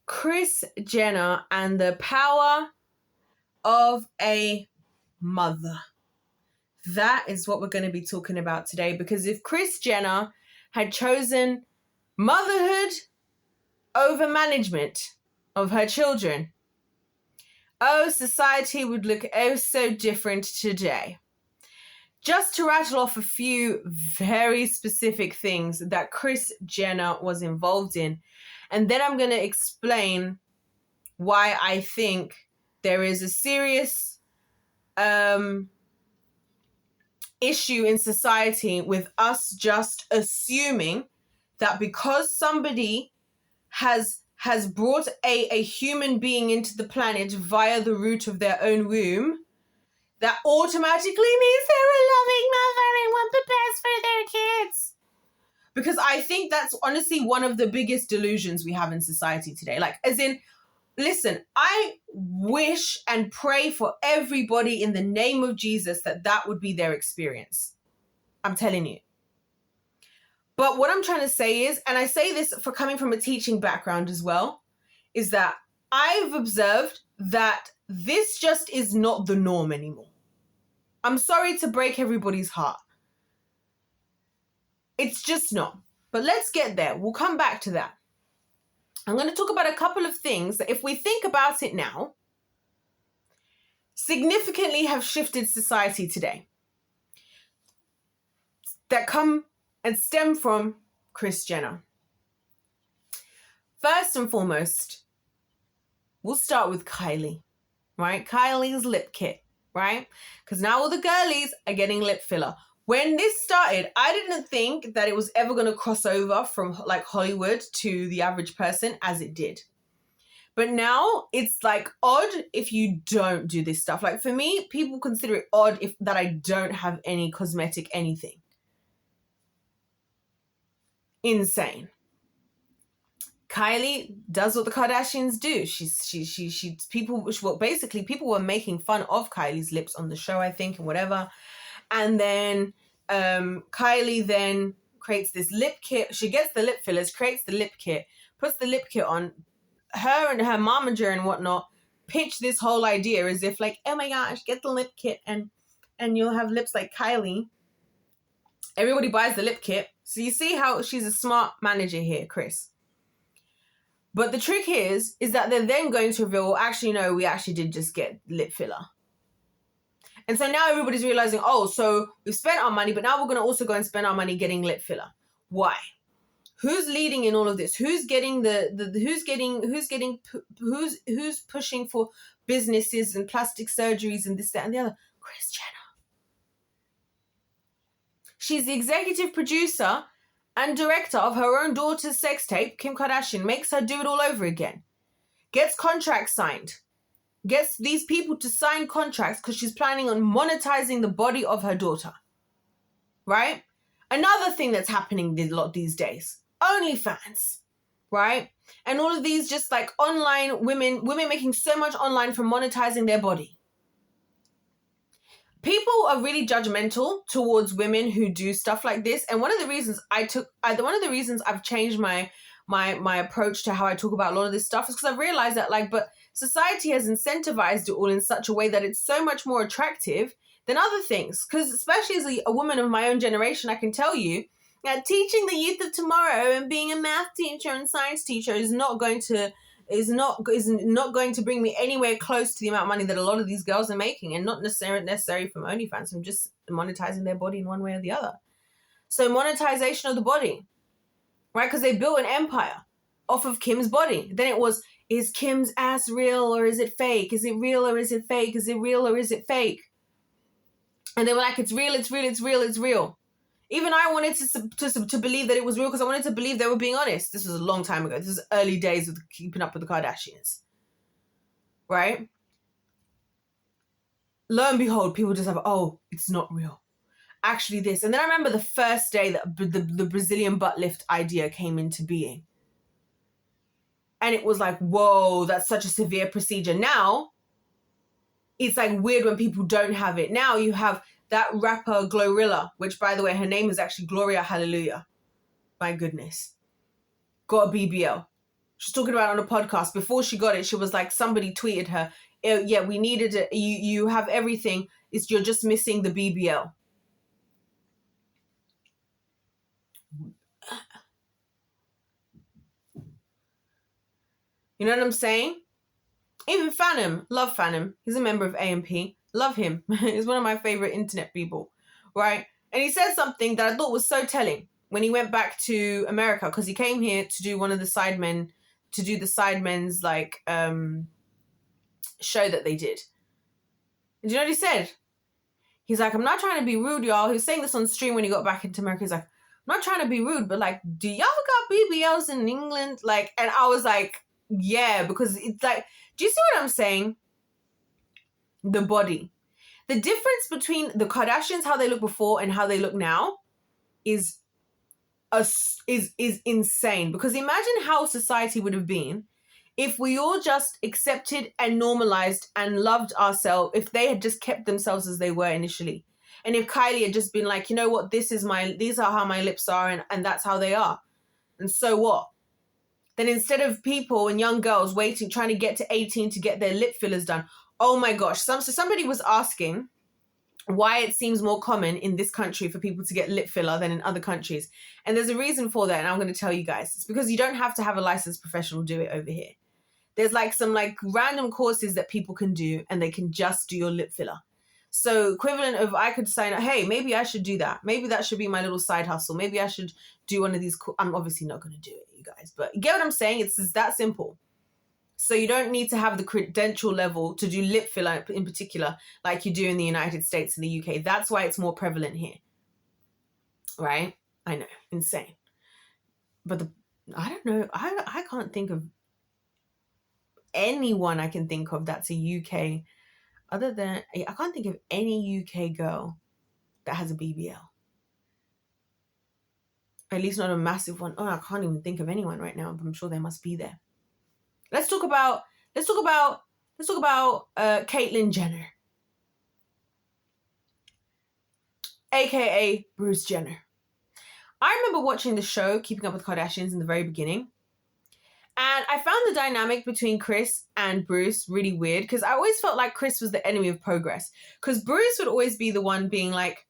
Kris Jenner and the power of a mother. That is what we're going to be talking about today, because if Kris Jenner had chosen motherhood over management of her children, society would look so different today. Just to rattle off a few very specific things that Kris Jenner was involved in, and then I'm going to explain why I think there is a serious issue in society with us just assuming that because somebody has brought a human being into the planet via the root of their own womb, that automatically means they're a loving mother and want the best for their kids. Because I think that's honestly one of the biggest delusions we have in society today. Like, as in, listen, I wish and pray for everybody in the name of Jesus that would be their experience. I'm telling you. But what I'm trying to say is, and I say this for coming from a teaching background as well, is that I've observed that this just is not the norm anymore. I'm sorry to break everybody's heart. It's just not. But let's get there. We'll come back to that. I'm going to talk about a couple of things that, if we think about it now, significantly have shifted society today, that come and stem from Kris Jenner. First and foremost, we'll start with Kylie, right? Kylie's lip kit, right? Because now all the girlies are getting lip filler. When this started, I didn't think that it was ever going to cross over from like Hollywood to the average person as it did. But now it's like odd if you don't do this stuff. Like for me, people consider it odd that I don't have any cosmetic anything. Insane. Kylie does what the Kardashians do. People were making fun of Kylie's lips on the show, I think, and whatever. And then Kylie then creates this lip kit. She gets the lip fillers, creates the lip kit, puts the lip kit on. Her and her momager and whatnot pitch this whole idea as if like, oh my gosh, get the lip kit and you'll have lips like Kylie. Everybody buys the lip kit. So you see how she's a smart manager here, Kris. But the trick is that they're then going to reveal, actually, no, we actually did just get lip filler. And so now everybody's realizing, oh, so we've spent our money, but now we're going to also go and spend our money getting lip filler. Why? Who's leading in all of this? Who's getting who's pushing for businesses and plastic surgeries and this, that, and the other? Kris Jenner. She's the executive producer and director of her own daughter's sex tape. Kim Kardashian makes her do it all over again. Gets contracts signed. Gets these people to sign contracts because she's planning on monetizing the body of her daughter. Right? Another thing that's happening a lot these days. OnlyFans. Right? And all of these just like online women making so much online from monetizing their body. People are really judgmental towards women who do stuff like this. And one of the reasons I've changed my approach to how I talk about a lot of this stuff is because I've realized that but society has incentivized it all in such a way that it's so much more attractive than other things. Because especially as a woman of my own generation, I can tell you that teaching the youth of tomorrow and being a math teacher and science teacher is not going to bring me anywhere close to the amount of money that a lot of these girls are making, and not necessarily from OnlyFans, from just monetizing their body in one way or the other. So monetization of the body, right? Because they built an empire off of Kim's body. Then it was, is Kim's ass real or is it fake? Is it real or is it fake? Is it real or is it fake? And they were like, it's real, it's real, it's real, it's real. Even I wanted to believe that it was real because I wanted to believe they were being honest. This was a long time ago. This is early days of keeping up with the Kardashians. Right? Lo and behold, people just have, oh, it's not real. Actually this. And then I remember the first day that the Brazilian butt lift idea came into being. And it was like, whoa, that's such a severe procedure. Now, it's like weird when people don't have it. Now you have that rapper Glorilla, which by the way, her name is actually Gloria Hallelujah. My goodness. Got a BBL. She was talking about it on a podcast. Before she got it, she was like, somebody tweeted her, yeah, we needed it. You have everything. You're just missing the BBL. You know what I'm saying? Even Phantom, love Phantom. He's a member of AMP. Love him. He's one of my favorite internet people, right? And he said something that I thought was so telling when he went back to America, because he came here to do one of the Sidemen, to do the Sidemen's like show that they did. And do you know what he said? He's like, I'm not trying to be rude, y'all. He was saying this on stream when he got back into America. He's like, I'm not trying to be rude, but like, do y'all got BBLs in England? Like, and I was like, yeah, because it's like, do you see what I'm saying? The body. The difference between the Kardashians, how they look before and how they look now is insane. Because imagine how society would have been if we all just accepted and normalized and loved ourselves, if they had just kept themselves as they were initially. And if Kylie had just been like, you know what, these are how my lips are, and that's how they are. And so what? Then instead of people and young girls waiting, trying to get to 18 to get their lip fillers done. Oh my gosh. So somebody was asking why it seems more common in this country for people to get lip filler than in other countries. And there's a reason for that. And I'm going to tell you guys. It's because you don't have to have a licensed professional do it over here. There's like some like random courses that people can do, and they can just do your lip filler. So equivalent of, I could sign up, hey, maybe I should do that. Maybe that should be my little side hustle. Maybe I should do one of these. I'm obviously not going to do it, you guys, but you get what I'm saying? It's that simple. So you don't need to have the credential level to do lip filler in particular, like you do in the United States and the UK. That's why it's more prevalent here. Right? I know, insane. But I don't know. I can't think of anyone I can think of that's a UK, other than, I can't think of any UK girl that has a BBL. At least not a massive one. Oh, I can't even think of anyone right now, but I'm sure there must be there. Let's talk about Caitlyn Jenner, aka Bruce Jenner. I remember watching the show Keeping Up with Kardashians in the very beginning. And I found the dynamic between Kris and Bruce really weird, because I always felt like Kris was the enemy of progress. Because Bruce would always be the one being like,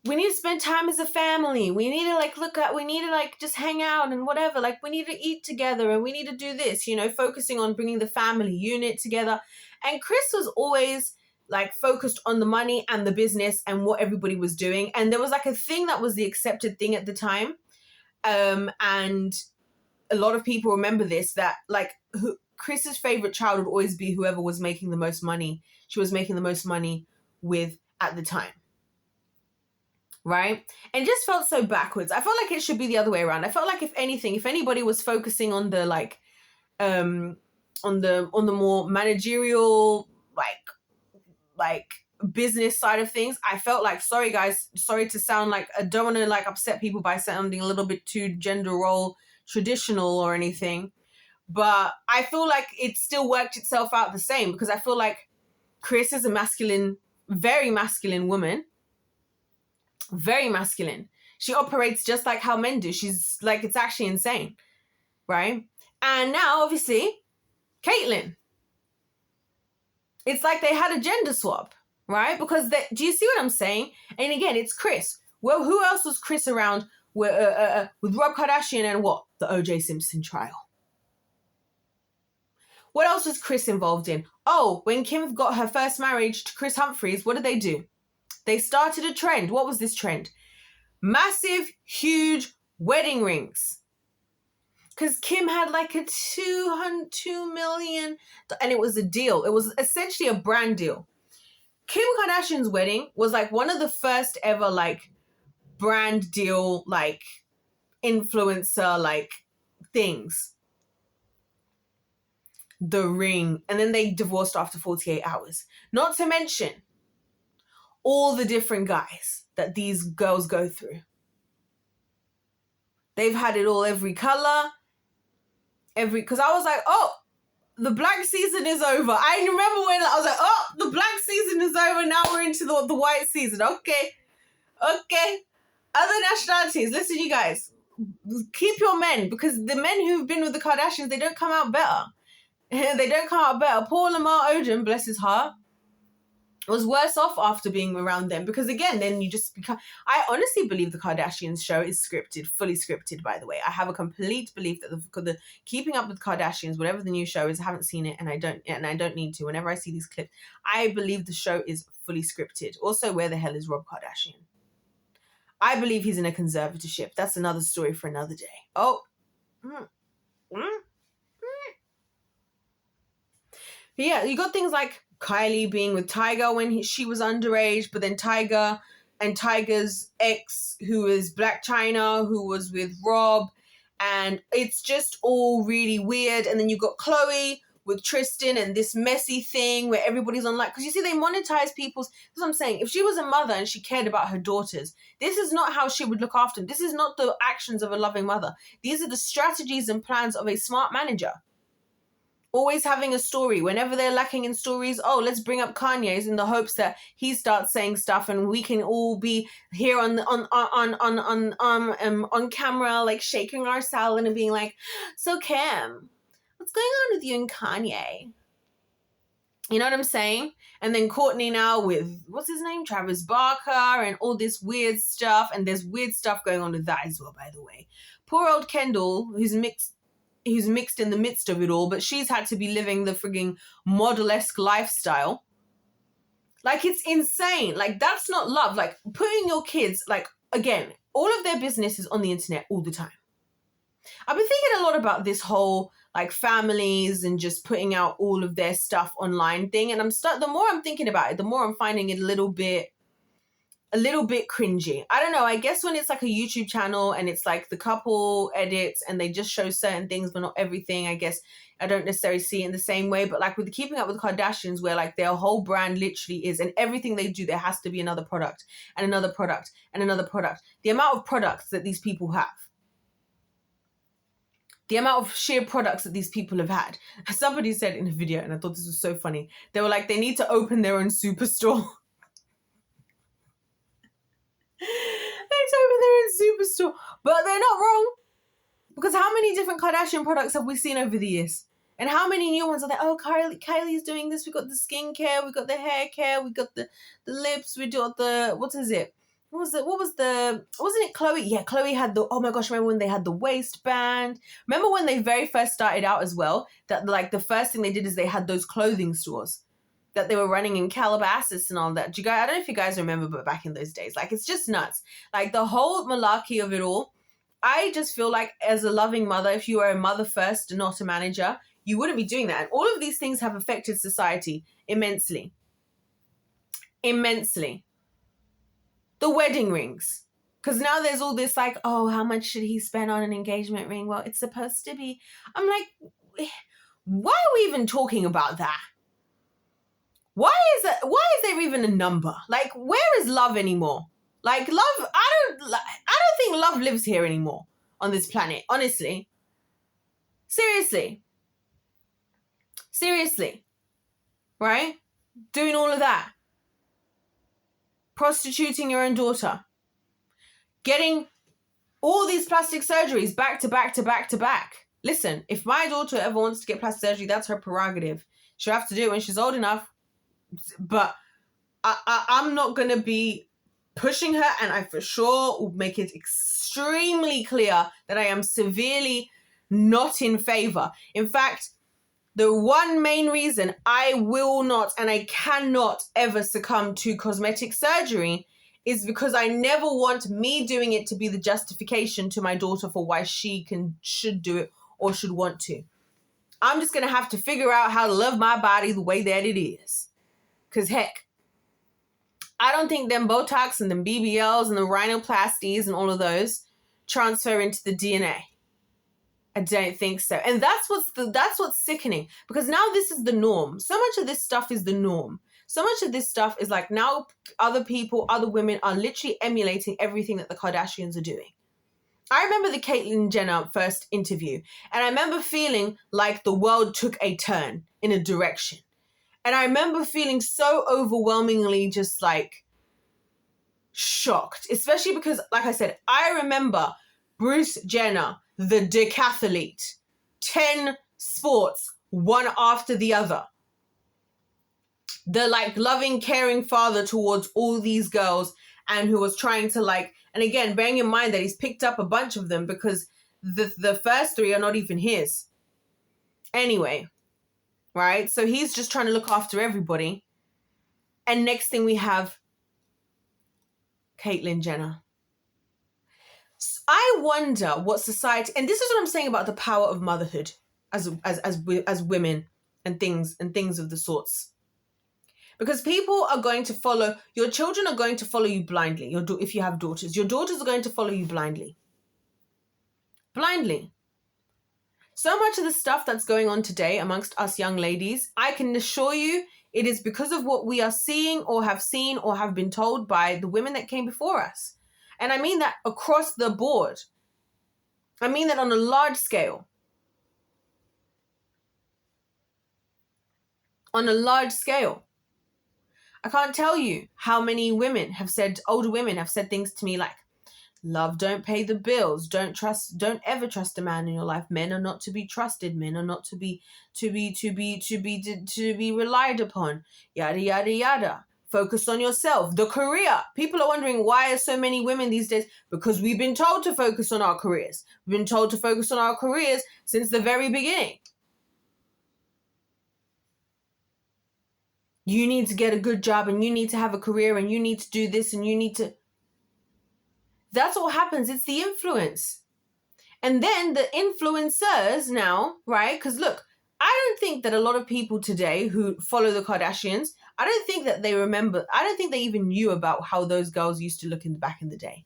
we need to spend time as a family. We need to we need to just hang out and whatever. Like, we need to eat together and we need to do this, focusing on bringing the family unit together. And Kris was always like focused on the money and the business and what everybody was doing. And there was like a thing that was the accepted thing at the time. And a lot of people remember this, that like Kris's favorite child would always be whoever was making the most money. She was making the most money with at the time. Right? And it just felt so backwards. I felt like it should be the other way around. I felt like if anybody was focusing on the on the more managerial, like business side of things, I felt like, sorry guys, sorry to sound like, I don't want to like upset people by sounding a little bit too gender role traditional or anything, but I feel like it still worked itself out the same, because I feel like Kris is a masculine, very masculine woman. Very masculine. She operates just like how men do. She's like, it's actually insane, right? And now, obviously, Caitlyn. It's like they had a gender swap, right? Because do you see what I'm saying? And again, it's Kris. Well, who else was Kris around with Rob Kardashian and what? The O.J. Simpson trial. What else was Kris involved in? Oh, when Kim got her first marriage to Kris Humphries, what did they do? They started a trend. What was this trend? Massive, huge wedding rings. Because Kim had like a $2 million, and it was a deal. It was essentially a brand deal. Kim Kardashian's wedding was like one of the first ever like brand deal, like influencer, like things. The ring. And then they divorced after 48 hours. Not to mention all the different guys that these girls go through. They've had it all, every color, because I was like, oh, the black season is over. I remember when I was like, oh, the black season is over. Now we're into the white season. Okay. Other nationalities. Listen, you guys, keep your men, because the men who've been with the Kardashians, they don't come out better. They don't come out better. Poor Lamar Odom, bless his heart, was worse off after being around them, because again, then you just become... I honestly believe the Kardashians show is scripted, fully scripted, by the way. I have a complete belief that the Keeping Up with Kardashians, whatever the new show is, I haven't seen it, and I don't need to. Whenever I see these clips, I believe the show is fully scripted. Also, where the hell is Rob Kardashian? I believe he's in a conservatorship. That's another story for another day. Oh. But yeah, you got things like Kylie being with Tyga when she was underage, but then Tyga and Tyga's ex, who is Black China, who was with Rob, and it's just all really weird. And then you got Khloe with Tristan and this messy thing where everybody's on, like, because you see, they monetize people's... That's what I'm saying. If she was a mother and she cared about her daughters, this is not how she would look after them. This is not the actions of a loving mother. These are the strategies and plans of a smart manager. Always having a story. Whenever they're lacking in stories, oh, let's bring up Kanye's in the hopes that he starts saying stuff and we can all be here on camera, like shaking our salad and being like, so Kim, what's going on with you and Kanye? You know what I'm saying? And then Courtney now with, what's his name? Travis Barker and all this weird stuff. And there's weird stuff going on with that as well, by the way. Poor old Kendall, who's mixed in the midst of it all, but she's had to be living the frigging model-esque lifestyle. Like, it's insane. Like, that's not love. Like, putting your kids, like, again, all of their business is on the internet all the time. I've been thinking a lot about this whole, like, families and just putting out all of their stuff online thing. And the more I'm thinking about it, the more I'm finding it a little bit cringy. I don't know. I guess when it's like a YouTube channel and it's like the couple edits and they just show certain things, but not everything, I guess I don't necessarily see it in the same way. But like with the Keeping Up with the Kardashians, where like their whole brand literally is, and everything they do, there has to be another product and another product and another product. The amount of products that these people have. The amount of sheer products that these people have had. Somebody said in a video, and I thought this was so funny, they were like, they need to open their own superstore. They open their own superstore. But they're not wrong. Because how many different Kardashian products have we seen over the years? And how many new ones are there? Oh, Kylie's doing this. We got the skincare. We got the hair care. We got the lips. We got the... What is it? Wasn't it Khloe? Yeah, Khloe had the... Oh my gosh, remember when they had the waistband? Remember when they very first started out as well? That like the first thing they did is they had those clothing stores that they were running in Calabasas and all that. Do you guys, I don't know if you guys remember, but back in those days, like, it's just nuts. Like, the whole malarkey of it all, I just feel like as a loving mother, if you are a mother first and not a manager, you wouldn't be doing that. And all of these things have affected society immensely. Immensely. The wedding rings. Because now there's all this like, oh, how much should he spend on an engagement ring? Well, it's supposed to be... I'm like, why are we even talking about that? Why is there even a number? Like, where is love anymore? Like, love, I don't think love lives here anymore on this planet, honestly. Seriously. Right? Doing all of that. Prostituting your own daughter. Getting all these plastic surgeries back to back to back to back. Listen, if my daughter ever wants to get plastic surgery, that's her prerogative. She'll have to do it when she's old enough. But I'm not going to be pushing her, and I for sure will make it extremely clear that I am severely not in favor. In fact, the one main reason I will not and I cannot ever succumb to cosmetic surgery is because I never want me doing it to be the justification to my daughter for why she should do it or should want to. I'm just going to have to figure out how to love my body the way that it is. Because heck, I don't think them Botox and them BBLs and the rhinoplasties and all of those transfer into the DNA. I don't think so. And that's what's sickening. Because now this is the norm. So much of this stuff is the norm. So much of this stuff is like now other people, other women are literally emulating everything that the Kardashians are doing. I remember the Caitlyn Jenner first interview. And I remember feeling like the world took a turn in a direction. And I remember feeling so overwhelmingly just like shocked, especially because, like I said, I remember Bruce Jenner, the decathlete. 10 sports, one after the other. The like loving, caring father towards all these girls, and who was trying to like, and again, bearing in mind that he's picked up a bunch of them because the first 3 are not even his. Anyway, right? So he's just trying to look after everybody. And next thing we have Caitlyn Jenner. I wonder what society, and this is what I'm saying about the power of motherhood as women and things of the sorts. Because people are going to follow, your children are going to follow you blindly. If you have daughters, your daughters are going to follow you blindly. Blindly. So much of the stuff that's going on today amongst us young ladies, I can assure you it is because of what we are seeing or have seen or have been told by the women that came before us. And I mean that across the board. I mean that on a large scale. On a large scale. I can't tell you how many women have said, older women have said things to me like, love don't pay the bills. Don't ever trust a man in your life. Men are not to be trusted. Men are not to be relied upon. Yada, yada, yada. Focus on yourself. The career. People are wondering why are so many women these days? Because we've been told to focus on our careers. We've been told to focus on our careers since the very beginning. You need to get a good job and you need to have a career and you need to do this and you need to... That's what happens. It's the influence. And then the influencers now, right? Because look, I don't think that a lot of people today who follow the Kardashians, I don't think that they remember, I don't think they even knew about how those girls used to look back in the day.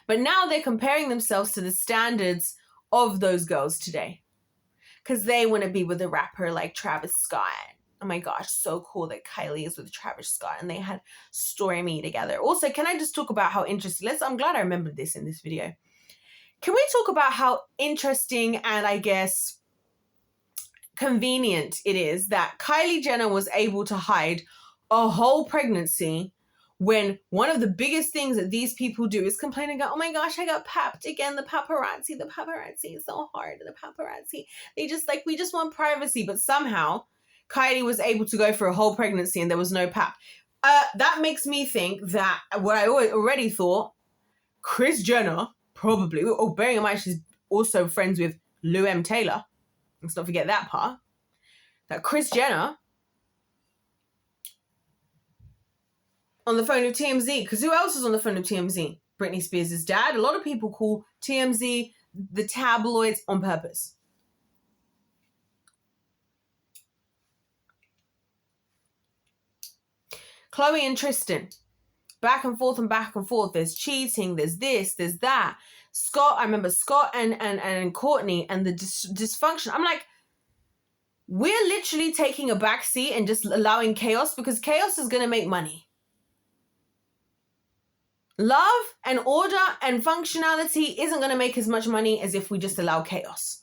But now they're comparing themselves to the standards of those girls today. Because they want to be with a rapper like Travis Scott. Oh my gosh, so cool that Kylie is with Travis Scott and they had Stormy together. Also, can I just talk about how interesting, I'm glad I remembered this in this video. Can we talk about how interesting and I guess convenient it is that Kylie Jenner was able to hide a whole pregnancy when one of the biggest things that these people do is complain and go, oh my gosh, I got papped again. The paparazzi is so hard. The paparazzi, we just want privacy. But somehow Kylie was able to go for a whole pregnancy and there was no pap. That makes me think that what I already thought, Kris Jenner probably, bearing in mind she's also friends with Lou M. Taylor. Let's not forget that part. That Kris Jenner on the phone with TMZ, because who else is on the phone with TMZ? Britney Spears' dad. A lot of people call TMZ the tabloids on purpose. Khloe and Tristan, back and forth and back and forth. There's cheating, there's this, there's that. Scott, I remember Scott and Courtney and the dysfunction. I'm like, we're literally taking a back seat and just allowing chaos because chaos is going to make money. Love and order and functionality isn't going to make as much money as if we just allow chaos.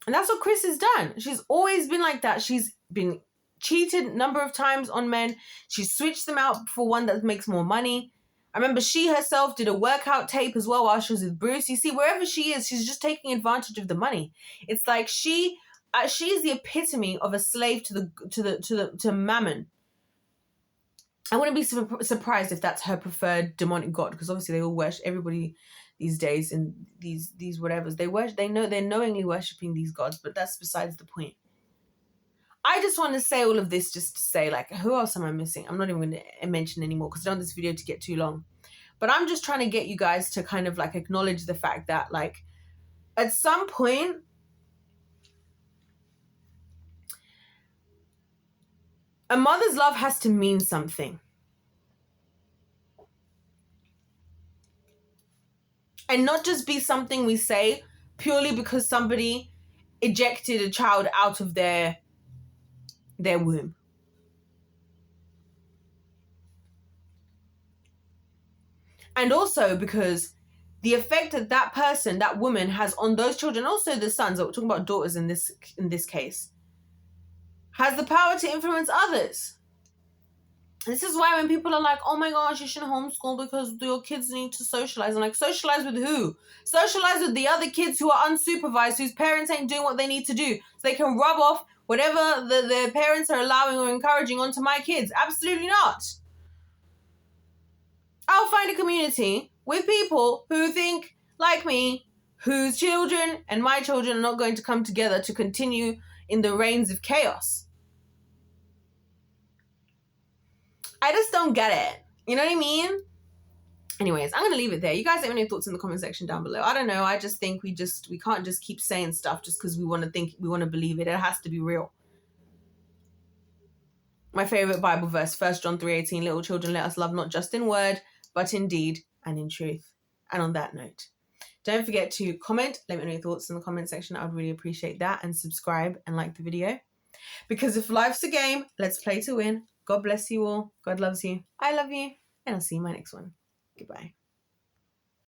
And that's what Kris has done. She's always been like that. She's been cheated a number of times on men. She switched them out for one that makes more money. I remember she herself did a workout tape as well while she was with Bruce. You see, wherever she is, she's just taking advantage of the money. It's like she is the epitome of a slave to Mammon. I wouldn't be surprised if that's her preferred demonic god, because obviously they all worship, everybody these days in these whatevers, they're knowingly worshipping these gods, but that's besides the point. I just want to say all of this just to say, like, who else am I missing? I'm not even going to mention anymore because I don't want this video to get too long. But I'm just trying to get you guys to kind of like acknowledge the fact that, like, at some point, a mother's love has to mean something. And not just be something we say purely because somebody ejected a child out of their womb. And also because the effect that that person, that woman has on those children, also the sons, we're talking about daughters in this case, has the power to influence others. This is why when people are like, oh my gosh, you shouldn't homeschool because your kids need to socialize. I'm like, socialize with who? Socialize with the other kids who are unsupervised, whose parents ain't doing what they need to do. So they can rub off whatever their parents are allowing or encouraging onto my kids. Absolutely not. I'll find a community with people who think like me, whose children and my children are not going to come together to continue in the reigns of chaos. I just don't get it. You know what I mean? Anyways, I'm going to leave it there. You guys have any thoughts in the comment section down below. I don't know. I just think we can't just keep saying stuff just because we want to believe it. It has to be real. My favorite Bible verse, 1 John 3:18, little children, let us love not just in word, but in deed and in truth. And on that note, don't forget to comment. Let me know your thoughts in the comment section. I would really appreciate that. And subscribe and like the video. Because if life's a game, let's play to win. God bless you all. God loves you. I love you. And I'll see you in my next one. Goodbye.